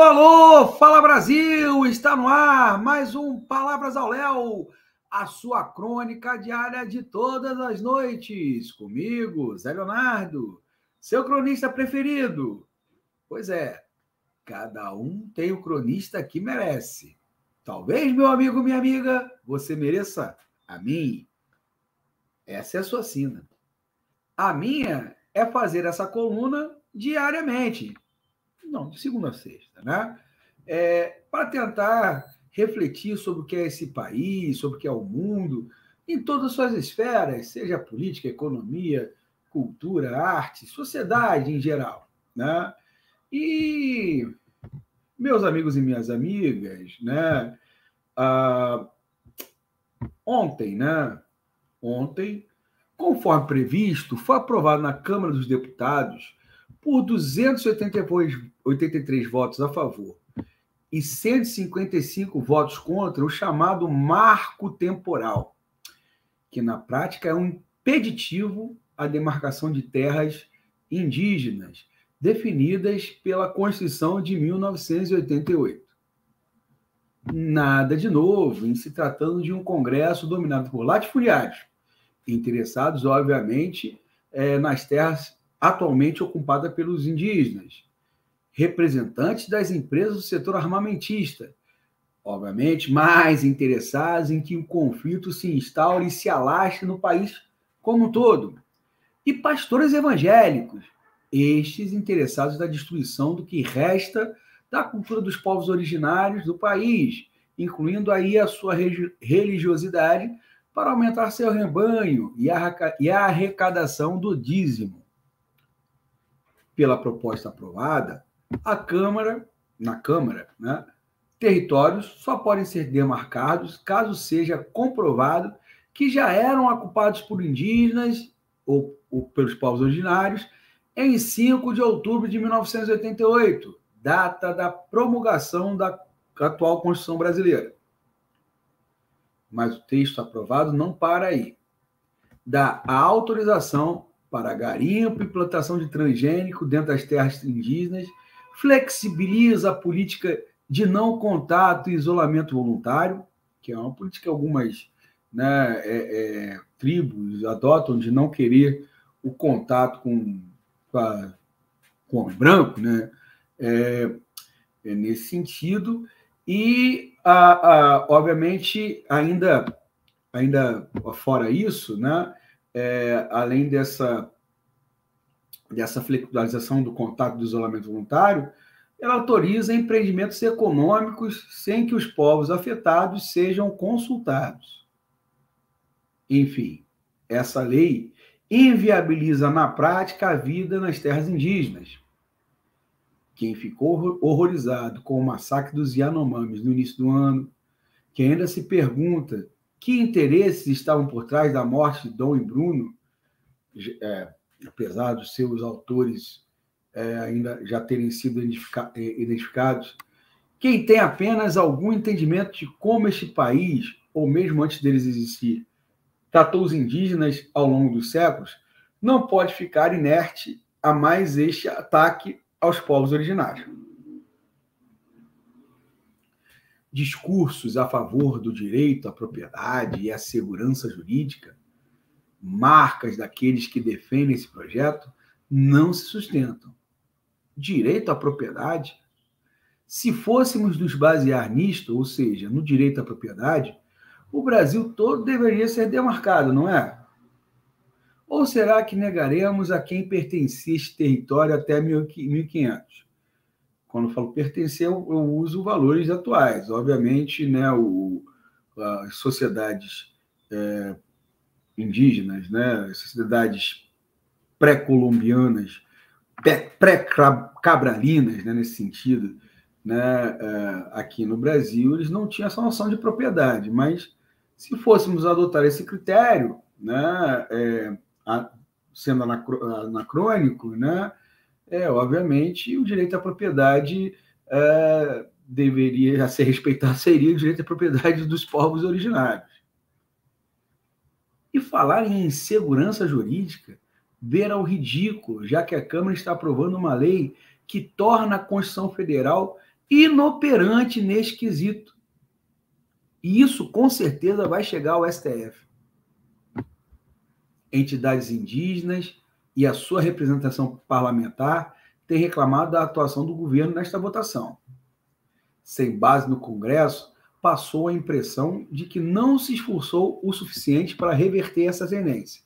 alô! Fala Brasil! Está no ar mais um Palavras ao Léo, a sua crônica diária de todas as noites. Comigo, Zé Leonardo, seu cronista preferido. Pois é, cada um tem o cronista que merece. Talvez, meu amigo, minha amiga, você mereça a mim. Essa é a sua sina. A minha é fazer essa coluna diariamente. Não, de segunda a sexta, né? Para tentar refletir sobre o que é esse país, sobre o que é o mundo, em todas as suas esferas, seja política, economia, cultura, arte, sociedade em geral, né? E, meus amigos e minhas amigas, né? Ontem, né? Ontem, conforme previsto, foi aprovado na Câmara dos Deputados por 283 votos a favor e 155 votos contra o chamado marco temporal, que na prática é um impeditivo à demarcação de terras indígenas definidas pela Constituição de 1988. Nada de novo em se tratando de um Congresso dominado por latifundiários, interessados, obviamente, nas terras atualmente ocupadas pelos indígenas, representantes das empresas do setor armamentista, obviamente, mais interessados em que o conflito se instaure e se alastre no país como um todo, e pastores evangélicos, estes interessados na destruição do que resta da cultura dos povos originários do país, incluindo aí a sua religiosidade, para aumentar seu rebanho e a arrecadação do dízimo. Pela proposta aprovada, na Câmara, né, territórios só podem ser demarcados caso seja comprovado que já eram ocupados por indígenas ou pelos povos originários em 5 de outubro de 1988, data da promulgação da atual Constituição brasileira. Mas o texto aprovado não para aí. Dá a autorização para garimpo e plantação de transgênico dentro das terras indígenas, flexibiliza a política de não contato e isolamento voluntário, que é uma política que algumas, né, tribos adotam, de não querer o contato com o homem branco, né? Nesse sentido. E, obviamente, ainda fora isso, né, além dessa flexibilização do contato do isolamento voluntário, ela autoriza empreendimentos econômicos sem que os povos afetados sejam consultados. Enfim, essa lei inviabiliza na prática a vida nas terras indígenas. Quem ficou horrorizado com o massacre dos Yanomamis no início do ano, que ainda se pergunta que interesses estavam por trás da morte de Dom e Bruno, apesar dos seus autores ainda já terem sido identificados, quem tem apenas algum entendimento de como este país, ou mesmo antes deles existir, tratou os indígenas ao longo dos séculos, não pode ficar inerte a mais este ataque aos povos originários. Discursos a favor do direito à propriedade e à segurança jurídica, marcas daqueles que defendem esse projeto, não se sustentam. Direito à propriedade? Se fôssemos nos basear nisto, ou seja, no direito à propriedade, o Brasil todo deveria ser demarcado, não é? Ou será que negaremos a quem pertencia este território até 1500? Quando eu falo pertencer, eu uso valores atuais. Obviamente, né, as sociedades indígenas, né, as sociedades pré-colombianas, pré-cabralinas, né, nesse sentido, né, aqui no Brasil, eles não tinham essa noção de propriedade, mas se fôssemos adotar esse critério, né, sendo anacrônico, né, obviamente, o direito à propriedade deveria ser respeitado, seria o direito à propriedade dos povos originários. E falar em insegurança jurídica beira o ridículo, já que a Câmara está aprovando uma lei que torna a Constituição Federal inoperante nesse quesito. E isso, com certeza, vai chegar ao STF. Entidades indígenas e a sua representação parlamentar têm reclamado da atuação do governo nesta votação. Sem base no Congresso, passou a impressão de que não se esforçou o suficiente para reverter essa tendência.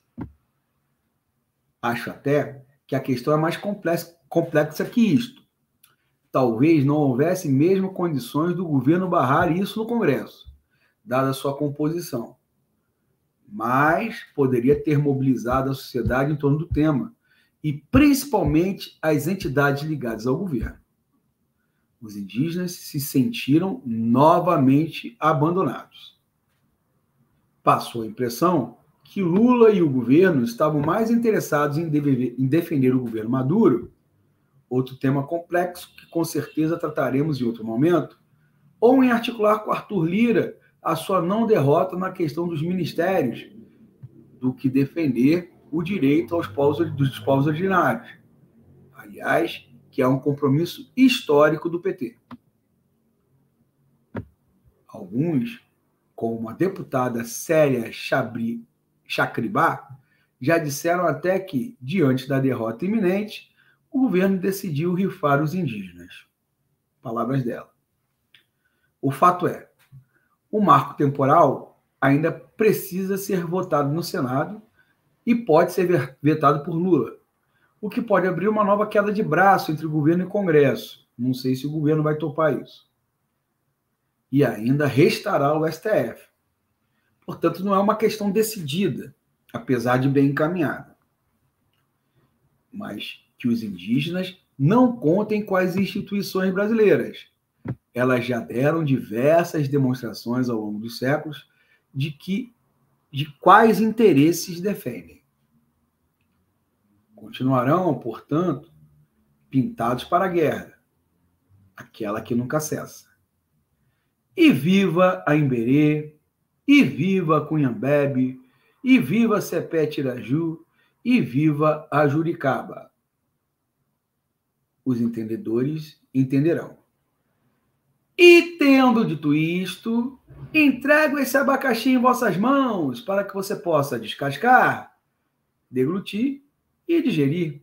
Acho até que a questão é mais complexa que isto. Talvez não houvesse mesmo condições do governo barrar isso no Congresso, dada a sua composição. Mas poderia ter mobilizado a sociedade em torno do tema, e principalmente as entidades ligadas ao governo. Os indígenas se sentiram novamente abandonados. Passou a impressão que Lula e o governo estavam mais interessados em defender o governo Maduro, outro tema complexo que com certeza trataremos em outro momento, ou em articular com Arthur Lira a sua não derrota na questão dos ministérios, do que defender o direito dos povos originários. Aliás, que é um compromisso histórico do PT. Alguns, como a deputada Célia Chacribá, já disseram até que, diante da derrota iminente, o governo decidiu rifar os indígenas. Palavras dela. O fato é, o marco temporal ainda precisa ser votado no Senado e pode ser vetado por Lula, o que pode abrir uma nova queda de braço entre o governo e o Congresso. Não sei se o governo vai topar isso. E ainda restará o STF. Portanto, não é uma questão decidida, apesar de bem encaminhada. Mas que os indígenas não contem com as instituições brasileiras. Elas já deram diversas demonstrações ao longo dos séculos de quais interesses defendem. Continuarão, portanto, pintados para a guerra, aquela que nunca cessa. E viva a Imberê, e viva a Cunhambebe, e viva a Sepete Iraju, e viva a Juricaba. Os entendedores entenderão. E tendo dito isto, entrego esse abacaxi em vossas mãos para que você possa descascar, deglutir e digerir.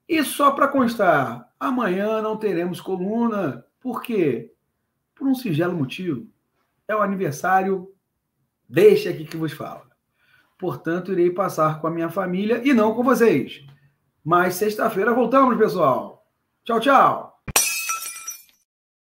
E só para constar, amanhã não teremos coluna. Por quê? Por um singelo motivo. É o aniversário deste aqui que vos fala. Portanto, irei passar com a minha família e não com vocês. Mas sexta-feira voltamos, pessoal. Tchau, tchau.